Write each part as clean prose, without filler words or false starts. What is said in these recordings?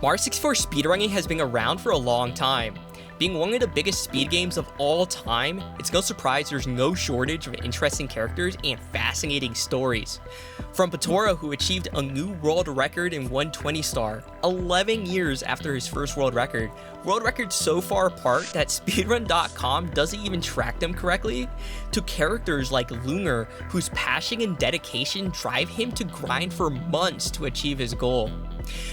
Mario 64 speedrunning has been around for a long time. Being one of the biggest speed games of all time, it's no surprise there's no shortage of interesting characters and fascinating stories. From Batora, who achieved a new world record in 120 star, 11 years after his first world record so far apart that speedrun.com doesn't even track them correctly, to characters like Lunar, whose passion and dedication drive him to grind for months to achieve his goal.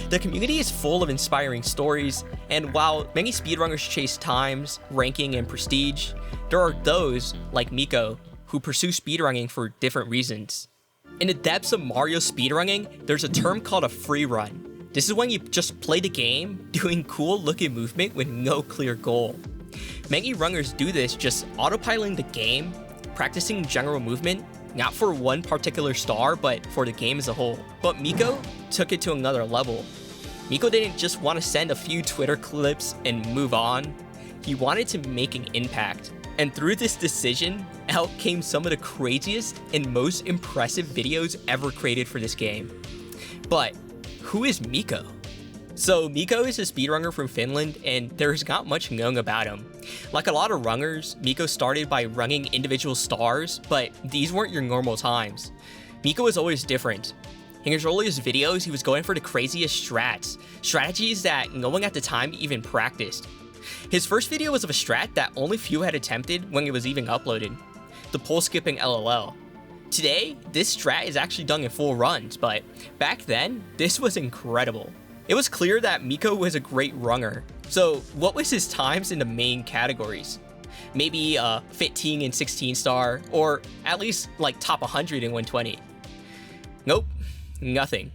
The community is full of inspiring stories, and while many speedrunners chase times, ranking, and prestige, there are those, like Mikko, who pursue speedrunning for different reasons. In the depths of Mario speedrunning, there's a term called a free run. This is when you just play the game, doing cool looking movement with no clear goal. Many runners do this just autopiloting the game, practicing general movement, not for one particular star, but for the game as a whole. But Mikko took it to another level. Mikko didn't just want to send a few Twitter clips and move on. He wanted to make an impact. And through this decision, out came some of the craziest and most impressive videos ever created for this game. But who is Mikko? So Mikko is a speedrunner from Finland, and there's not much known about him. Like a lot of runners, Mikko started by running individual stars, but these weren't your normal times. Mikko was always different. In his earliest videos, he was going for the craziest strategies that no one at the time even practiced. His first video was of a strat that only few had attempted when it was even uploaded, the pole skipping LLL. Today, this strat is actually done in full runs, but back then, this was incredible. It was clear that Mikko was a great runner. So what was his times in the main categories? Maybe 15 and 16 star, or at least like top 100 and 120. Nope, nothing.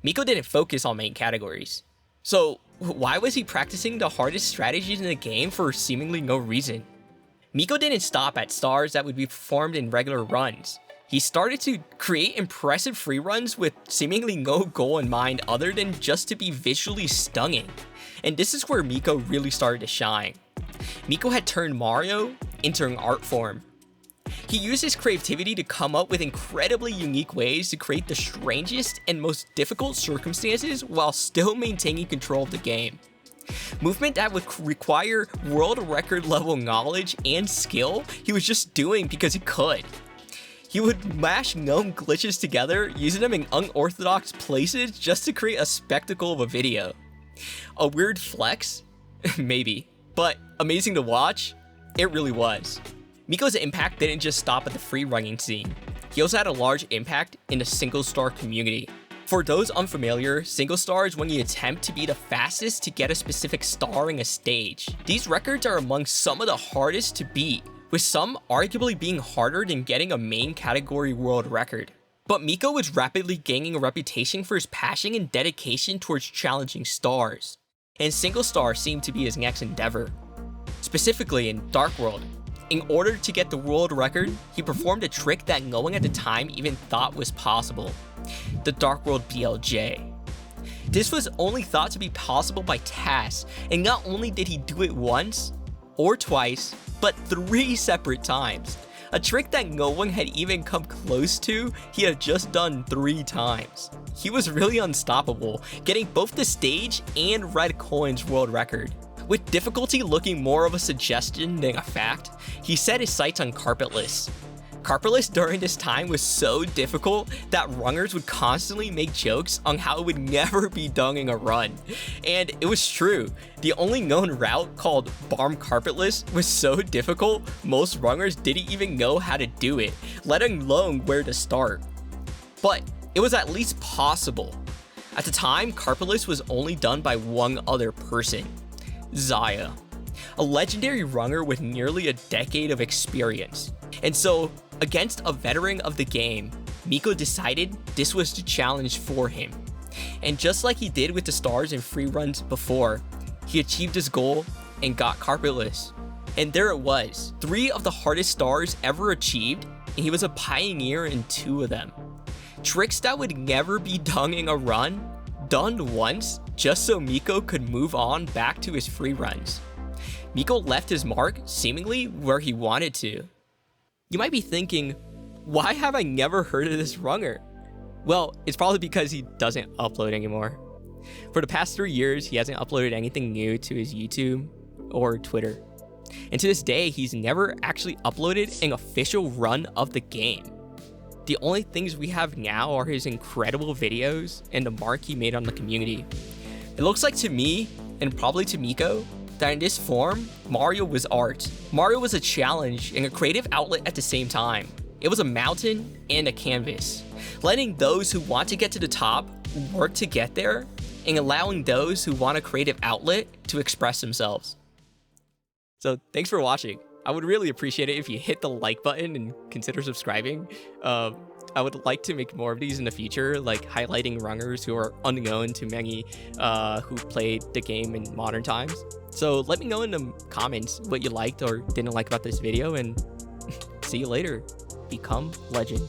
Mikko didn't focus on main categories. So why was he practicing the hardest strategies in the game for seemingly no reason? Mikko didn't stop at stars that would be performed in regular runs. He started to create impressive free runs with seemingly no goal in mind other than just to be visually stunning. And this is where Mikko really started to shine. Mikko had turned Mario into an art form. He used his creativity to come up with incredibly unique ways to create the strangest and most difficult circumstances while still maintaining control of the game. Movement that would require world record level knowledge and skill, he was just doing because he could. He would mash known glitches together, using them in unorthodox places just to create a spectacle of a video. A weird flex? Maybe. But amazing to watch? It really was. Mikko's impact didn't just stop at the free running scene. He also had a large impact in the single star community. For those unfamiliar, single star is when you attempt to be the fastest to get a specific star in a stage. These records are among some of the hardest to beat, with some arguably being harder than getting a main category world record. But Mikko was rapidly gaining a reputation for his passion and dedication towards challenging stars, and single star seemed to be his next endeavor. Specifically in Dark World, in order to get the world record, he performed a trick that no one at the time even thought was possible, the Dark World BLJ. This was only thought to be possible by TAS, and not only did he do it once, or twice, but 3 separate times. A trick that no one had even come close to, he had just done 3 times. He was really unstoppable, getting both the stage and red coins world record. With difficulty looking more of a suggestion than a fact, he set his sights on carpetless. Carpetless during this time was so difficult that runners would constantly make jokes on how it would never be done in a run. And it was true. The only known route, called Barm Carpetless, was so difficult, most runners didn't even know how to do it, let alone where to start. But it was at least possible. At the time, Carpetless was only done by one other person, Zaya, a legendary runner with nearly a decade of experience. And so, against a veteran of the game, Mikko decided this was the challenge for him. And just like he did with the stars and free runs before, he achieved his goal and got carpetless. And there it was, 3 of the hardest stars ever achieved, and he was a pioneer in 2 of them. Tricks that would never be done in a run, done once, just so Mikko could move on back to his free runs. Mikko left his mark seemingly where he wanted to. You might be thinking, why have I never heard of this runner? Well, it's probably because he doesn't upload anymore. For the past 3 years, he hasn't uploaded anything new to his YouTube or Twitter. And to this day, he's never actually uploaded an official run of the game. The only things we have now are his incredible videos and the mark he made on the community. It looks like to me, and probably to Mikko, that in this form, Mario was art. Mario was a challenge and a creative outlet at the same time. It was a mountain and a canvas, letting those who want to get to the top work to get there, and allowing those who want a creative outlet to express themselves. So thanks for watching. I would really appreciate it if you hit the like button and consider subscribing. I would like to make more of these in the future, like highlighting runners who are unknown to many who played the game in modern times. So let me know in the comments what you liked or didn't like about this video, and see you later. Become legend.